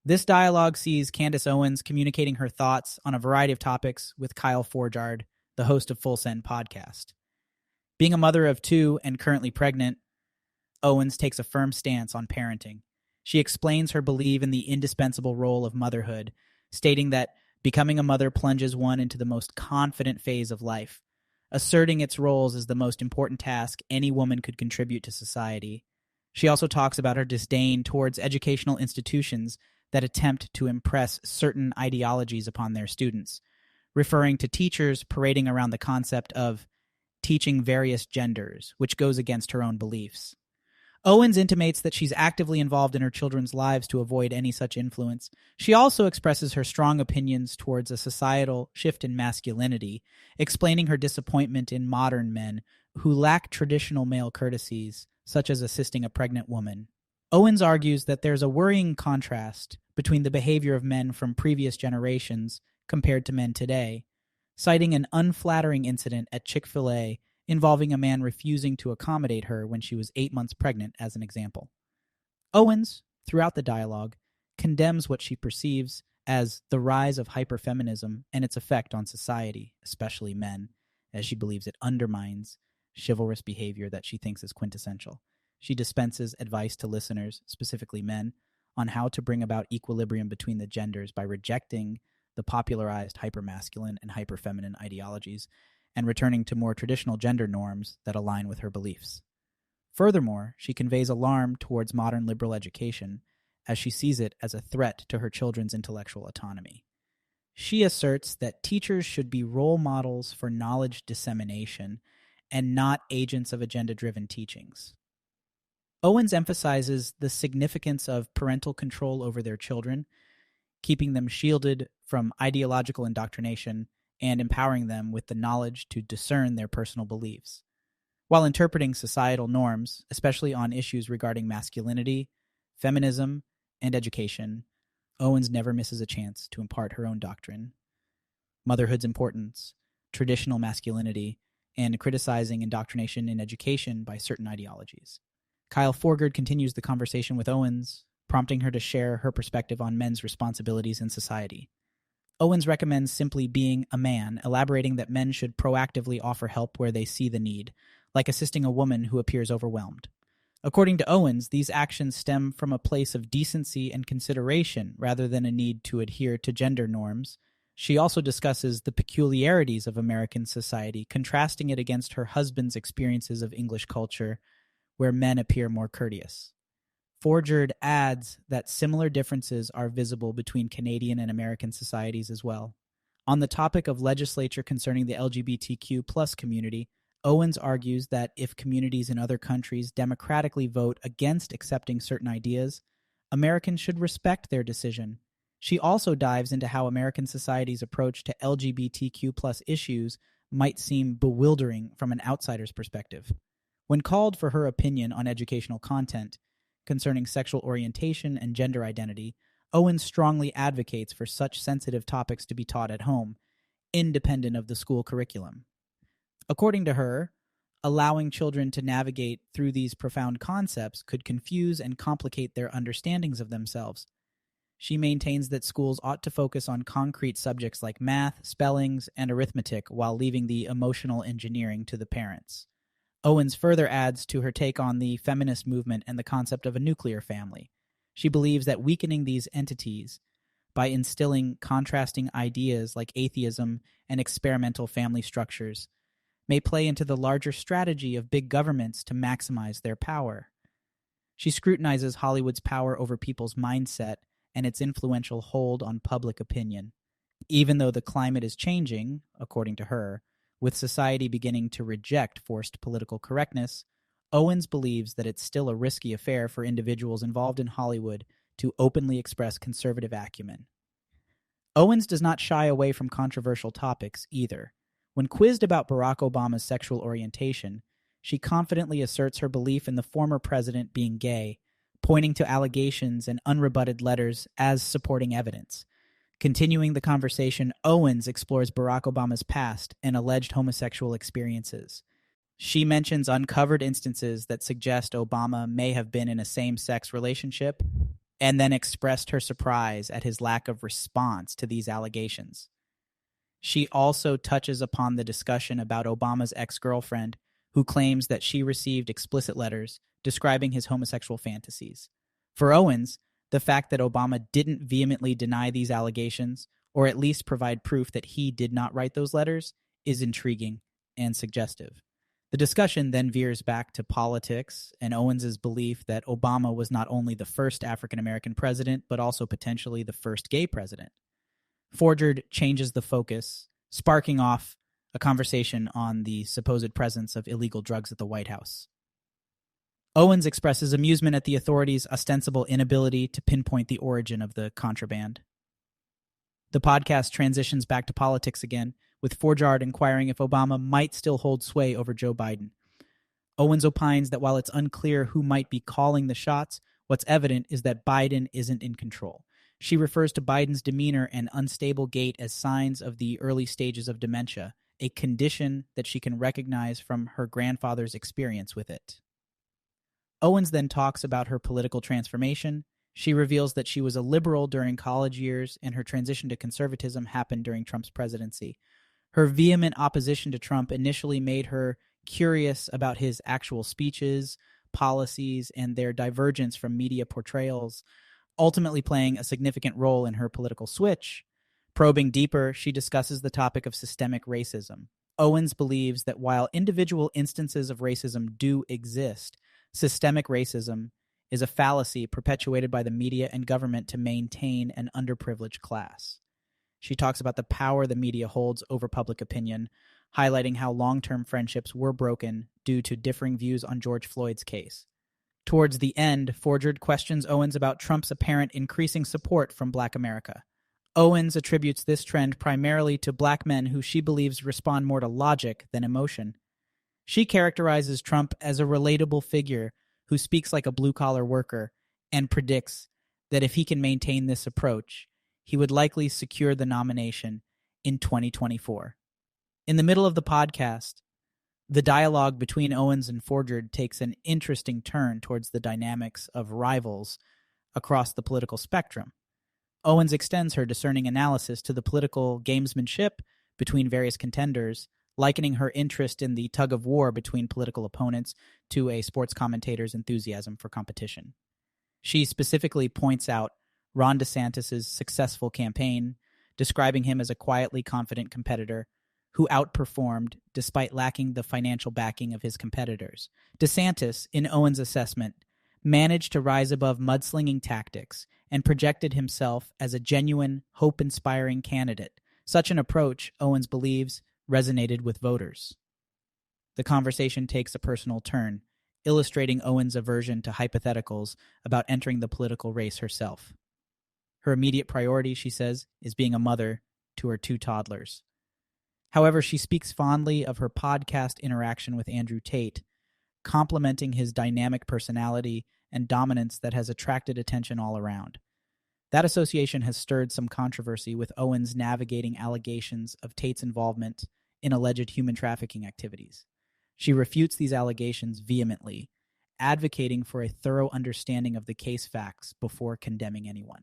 This dialogue sees Candace Owens communicating her thoughts on a variety of topics with Kyle Forgeard, the host of Full Send podcast. Being a mother of two and currently pregnant, Owens takes a firm stance on parenting. She explains her belief in the indispensable role of motherhood, stating that becoming a mother plunges one into the most confident phase of life, asserting its roles as the most important task any woman could contribute to society. She also talks about her disdain towards educational institutions that attempt to impress certain ideologies upon their students, referring to teachers parading around the concept of teaching various genders, which goes against her own beliefs. Owens intimates that she's actively involved in her children's lives to avoid any such influence. She also expresses her strong opinions towards a societal shift in masculinity, explaining her disappointment in modern men who lack traditional male courtesies, such as assisting a pregnant woman. Owens argues that there's a worrying contrast between the behavior of men from previous generations compared to men today, citing an unflattering incident at Chick-fil-A involving a man refusing to accommodate her when she was 8 months pregnant as an example. Owens, throughout the dialogue, condemns what she perceives as the rise of hyperfeminism and its effect on society, especially men, as she believes it undermines chivalrous behavior that she thinks is quintessential. She dispenses advice to listeners, specifically men, on how to bring about equilibrium between the genders by rejecting the popularized hypermasculine and hyperfeminine ideologies and returning to more traditional gender norms that align with her beliefs. Furthermore, she conveys alarm towards modern liberal education, as she sees it as a threat to her children's intellectual autonomy. She asserts that teachers should be role models for knowledge dissemination and not agents of agenda-driven teachings. Owens emphasizes the significance of parental control over their children, keeping them shielded from ideological indoctrination and empowering them with the knowledge to discern their personal beliefs. While interpreting societal norms, especially on issues regarding masculinity, feminism, and education, Owens never misses a chance to impart her own doctrine. Motherhood's importance, traditional masculinity, and criticizing indoctrination in education by certain ideologies. Kyle Forgeard continues the conversation with Owens, prompting her to share her perspective on men's responsibilities in society. Owens recommends simply being a man, elaborating that men should proactively offer help where they see the need, like assisting a woman who appears overwhelmed. According to Owens, these actions stem from a place of decency and consideration rather than a need to adhere to gender norms. She also discusses the peculiarities of American society, contrasting it against her husband's experiences of English culture, where men appear more courteous. Forgeard adds that similar differences are visible between Canadian and American societies as well. On the topic of legislature concerning the LGBTQ plus community, Owens argues that if communities in other countries democratically vote against accepting certain ideas, Americans should respect their decision. She also dives into how American society's approach to LGBTQ plus issues might seem bewildering from an outsider's perspective. When called for her opinion on educational content concerning sexual orientation and gender identity, Owens strongly advocates for such sensitive topics to be taught at home, independent of the school curriculum. According to her, allowing children to navigate through these profound concepts could confuse and complicate their understandings of themselves. She maintains that schools ought to focus on concrete subjects like math, spellings, and arithmetic while leaving the emotional engineering to the parents. Owens further adds to her take on the feminist movement and the concept of a nuclear family. She believes that weakening these entities by instilling contrasting ideas like atheism and experimental family structures may play into the larger strategy of big governments to maximize their power. She scrutinizes Hollywood's power over people's mindset and its influential hold on public opinion. Even though the climate is changing, according to her, with society beginning to reject forced political correctness, Owens believes that it's still a risky affair for individuals involved in Hollywood to openly express conservative acumen. Owens does not shy away from controversial topics either. When quizzed about Barack Obama's sexual orientation, she confidently asserts her belief in the former president being gay, pointing to allegations and unrebutted letters as supporting evidence. Continuing the conversation, Owens explores Barack Obama's past and alleged homosexual experiences. She mentions uncovered instances that suggest Obama may have been in a same-sex relationship and then expressed her surprise at his lack of response to these allegations. She also touches upon the discussion about Obama's ex-girlfriend, who claims that she received explicit letters describing his homosexual fantasies. For Owens, the fact that Obama didn't vehemently deny these allegations, or at least provide proof that he did not write those letters, is intriguing and suggestive. The discussion then veers back to politics and Owens's belief that Obama was not only the first African-American president, but also potentially the first gay president. Forgeard changes the focus, sparking off a conversation on the supposed presence of illegal drugs at the White House. Owens expresses amusement at the authorities' ostensible inability to pinpoint the origin of the contraband. The podcast transitions back to politics again, with Forgeard inquiring if Obama might still hold sway over Joe Biden. Owens opines that while it's unclear who might be calling the shots, what's evident is that Biden isn't in control. She refers to Biden's demeanor and unstable gait as signs of the early stages of dementia, a condition that she can recognize from her grandfather's experience with it. Owens then talks about her political transformation. She reveals that she was a liberal during college years and her transition to conservatism happened during Trump's presidency. Her vehement opposition to Trump initially made her curious about his actual speeches, policies, and their divergence from media portrayals, ultimately playing a significant role in her political switch. Probing deeper, she discusses the topic of systemic racism. Owens believes that while individual instances of racism do exist, systemic racism is a fallacy perpetuated by the media and government to maintain an underprivileged class. She talks about the power the media holds over public opinion, highlighting how long-term friendships were broken due to differing views on George Floyd's case. Towards the end, Forgeard questions Owens about Trump's apparent increasing support from Black America. Owens attributes this trend primarily to Black men who she believes respond more to logic than emotion. She characterizes Trump as a relatable figure who speaks like a blue-collar worker and predicts that if he can maintain this approach, he would likely secure the nomination in 2024. In the middle of the podcast, the dialogue between Owens and Forgeard takes an interesting turn towards the dynamics of rivals across the political spectrum. Owens extends her discerning analysis to the political gamesmanship between various contenders, likening her interest in the tug-of-war between political opponents to a sports commentator's enthusiasm for competition. She specifically points out Ron DeSantis' successful campaign, describing him as a quietly confident competitor who outperformed despite lacking the financial backing of his competitors. DeSantis, in Owens' assessment, managed to rise above mudslinging tactics and projected himself as a genuine, hope-inspiring candidate. Such an approach, Owens believes, resonated with voters. The conversation takes a personal turn, illustrating Owens' aversion to hypotheticals about entering the political race herself. Her immediate priority, she says, is being a mother to her 2 toddlers. However, she speaks fondly of her podcast interaction with Andrew Tate, complimenting his dynamic personality and dominance that has attracted attention all around. That association has stirred some controversy, with Owens navigating allegations of Tate's involvement in alleged human trafficking activities. She refutes these allegations vehemently, advocating for a thorough understanding of the case facts before condemning anyone.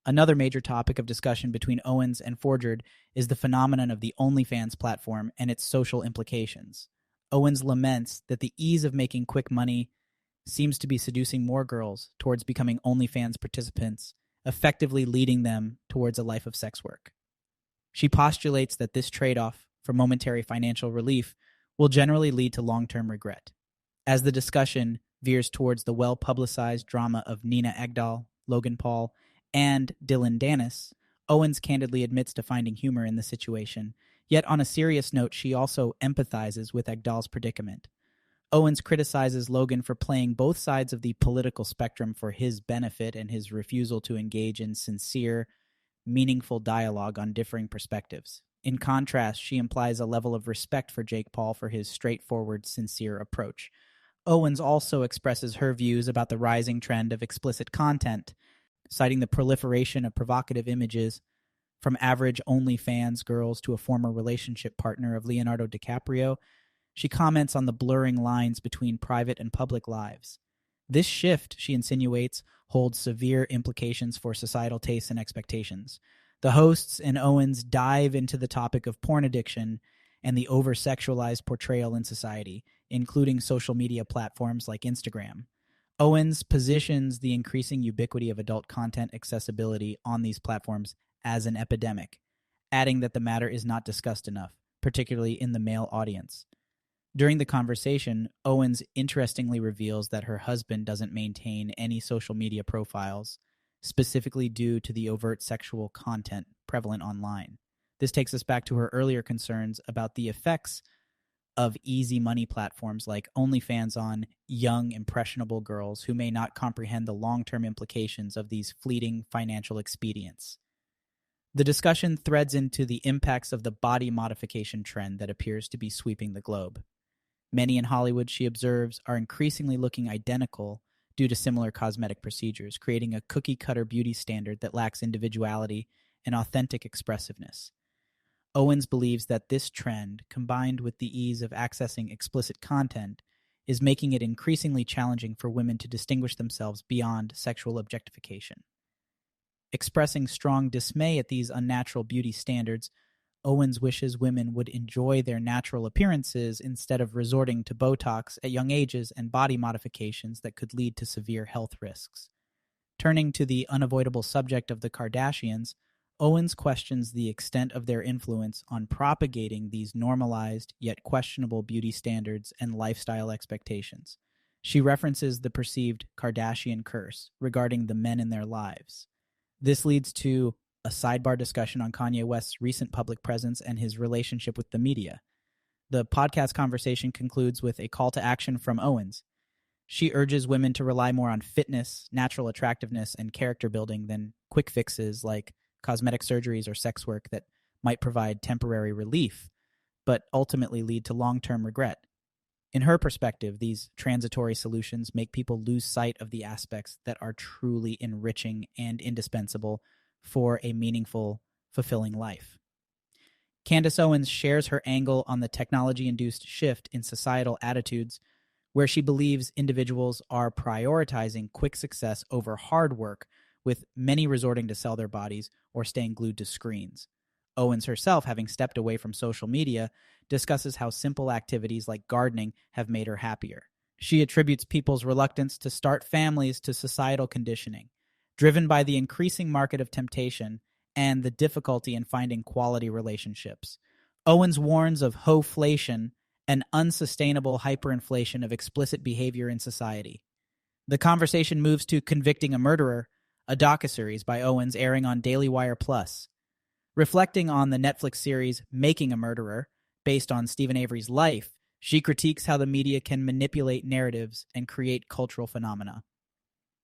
Another major topic of discussion between Owens and Forgeard is the phenomenon of the OnlyFans platform and its social implications. Owens laments that the ease of making quick money seems to be seducing more girls towards becoming OnlyFans participants, effectively leading them towards a life of sex work. She postulates that this trade-off for momentary financial relief will generally lead to long-term regret. As the discussion veers towards the well-publicized drama of Nina Egdahl, Logan Paul, and Dylan Dennis, Owens candidly admits to finding humor in the situation, yet on a serious note, she also empathizes with Egdahl's predicament. Owens criticizes Logan for playing both sides of the political spectrum for his benefit and his refusal to engage in sincere, meaningful dialogue on differing perspectives. In contrast, she implies a level of respect for Jake Paul for his straightforward, sincere approach. Owens also expresses her views about the rising trend of explicit content, citing the proliferation of provocative images from average OnlyFans girls to a former relationship partner of Leonardo DiCaprio. She comments on the blurring lines between private and public lives. This shift, she insinuates, holds severe implications for societal tastes and expectations. The hosts and Owens dive into the topic of porn addiction and the over-sexualized portrayal in society, including social media platforms like Instagram. Owens positions the increasing ubiquity of adult content accessibility on these platforms as an epidemic, adding that the matter is not discussed enough, particularly in the male audience. During the conversation, Owens interestingly reveals that her husband doesn't maintain any social media profiles, specifically due to the overt sexual content prevalent online. This takes us back to her earlier concerns about the effects of easy money platforms like OnlyFans on young, impressionable girls who may not comprehend the long-term implications of these fleeting financial expedients. The discussion threads into the impacts of the body modification trend that appears to be sweeping the globe. Many in Hollywood, she observes, are increasingly looking identical due to similar cosmetic procedures, creating a cookie-cutter beauty standard that lacks individuality and authentic expressiveness. Owens believes that this trend, combined with the ease of accessing explicit content, is making it increasingly challenging for women to distinguish themselves beyond sexual objectification. Expressing strong dismay at these unnatural beauty standards, Owens wishes women would enjoy their natural appearances instead of resorting to Botox at young ages and body modifications that could lead to severe health risks. Turning to the unavoidable subject of the Kardashians, Owens questions the extent of their influence on propagating these normalized yet questionable beauty standards and lifestyle expectations. She references the perceived Kardashian curse regarding the men in their lives. This leads to a sidebar discussion on Kanye West's recent public presence and his relationship with the media. The podcast conversation concludes with a call to action from Owens. She urges women to rely more on fitness, natural attractiveness, and character building than quick fixes like cosmetic surgeries or sex work that might provide temporary relief, but ultimately lead to long-term regret. In her perspective, these transitory solutions make people lose sight of the aspects that are truly enriching and indispensable for a meaningful, fulfilling life. Candace Owens shares her angle on the technology-induced shift in societal attitudes, where she believes individuals are prioritizing quick success over hard work, with many resorting to sell their bodies or staying glued to screens. Owens herself, having stepped away from social media, discusses how simple activities like gardening have made her happier. She attributes people's reluctance to start families to societal conditioning, driven by the increasing market of temptation and the difficulty in finding quality relationships. Owens warns of hoflation, an unsustainable hyperinflation of explicit behavior in society. The conversation moves to Convicting a Murderer, a docuseries by Owens airing on Daily Wire Plus. Reflecting on the Netflix series Making a Murderer, based on Stephen Avery's life, she critiques how the media can manipulate narratives and create cultural phenomena.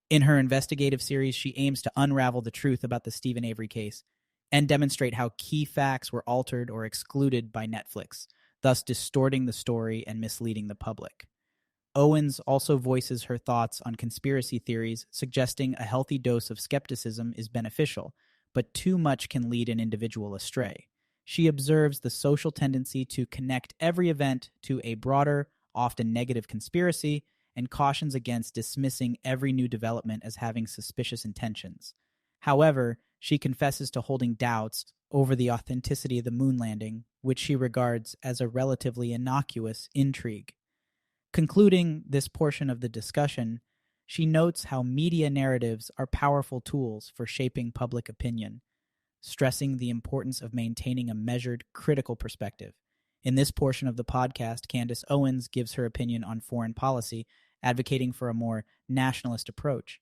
In her investigative series, she aims to unravel the truth about the Stephen Avery case and demonstrate how key facts were altered or excluded by Netflix, thus distorting the story and misleading the public. Owens also voices her thoughts on conspiracy theories, suggesting a healthy dose of skepticism is beneficial, but too much can lead an individual astray. She observes the social tendency to connect every event to a broader, often negative conspiracy, and cautions against dismissing every new development as having suspicious intentions. However, she confesses to holding doubts over the authenticity of the moon landing, which she regards as a relatively innocuous intrigue. Concluding this portion of the discussion, she notes how media narratives are powerful tools for shaping public opinion, stressing the importance of maintaining a measured, critical perspective. In this portion of the podcast, Candace Owens gives her opinion on foreign policy, advocating for a more nationalist approach.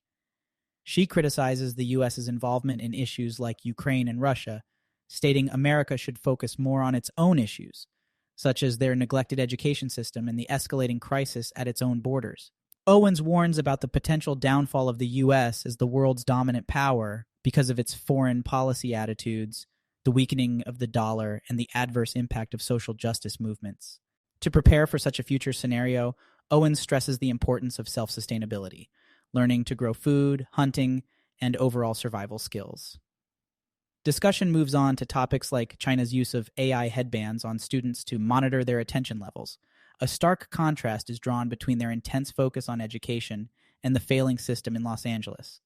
She criticizes the U.S.'s involvement in issues like Ukraine and Russia, stating America should focus more on its own issues, such as their neglected education system and the escalating crisis at its own borders. Owens warns about the potential downfall of the U.S. as the world's dominant power because of its foreign policy attitudes, the weakening of the dollar, and the adverse impact of social justice movements. To prepare for such a future scenario, Owens stresses the importance of self-sustainability, learning to grow food, hunting, and overall survival skills. Discussion moves on to topics like China's use of AI headbands on students to monitor their attention levels. A stark contrast is drawn between their intense focus on education and the failing system in Los Angeles.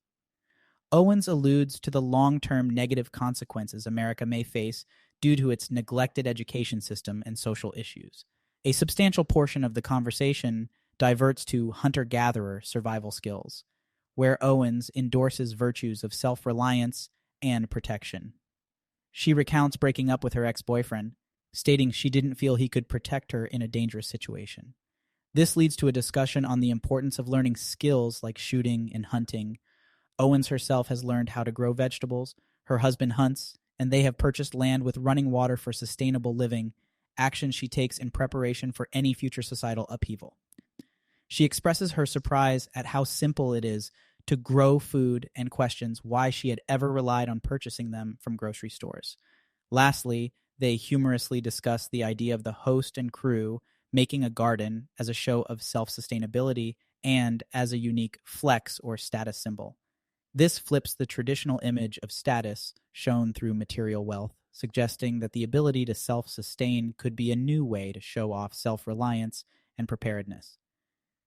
Owens alludes to the long-term negative consequences America may face due to its neglected education system and social issues. A substantial portion of the conversation diverts to hunter-gatherer survival skills, where Owens endorses virtues of self-reliance and protection. She recounts breaking up with her ex-boyfriend, stating she didn't feel he could protect her in a dangerous situation. This leads to a discussion on the importance of learning skills like shooting and hunting. Owens herself has learned how to grow vegetables, her husband hunts, and they have purchased land with running water for sustainable living, actions she takes in preparation for any future societal upheaval. She expresses her surprise at how simple it is to grow food and questions why she had ever relied on purchasing them from grocery stores. Lastly, they humorously discuss the idea of the host and crew making a garden as a show of self-sustainability and as a unique flex or status symbol. This flips the traditional image of status shown through material wealth, suggesting that the ability to self-sustain could be a new way to show off self-reliance and preparedness.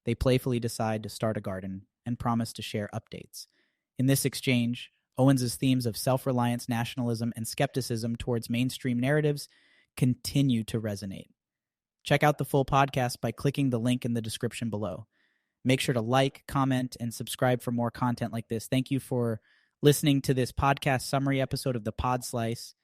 They playfully decide to start a garden and promise to share updates. In this exchange, Owens's themes of self-reliance, nationalism, and skepticism towards mainstream narratives continue to resonate. Check out the full podcast by clicking the link in the description below. Make sure to like, comment, and subscribe for more content like this. Thank you for listening to this podcast summary episode of the Pod Slice.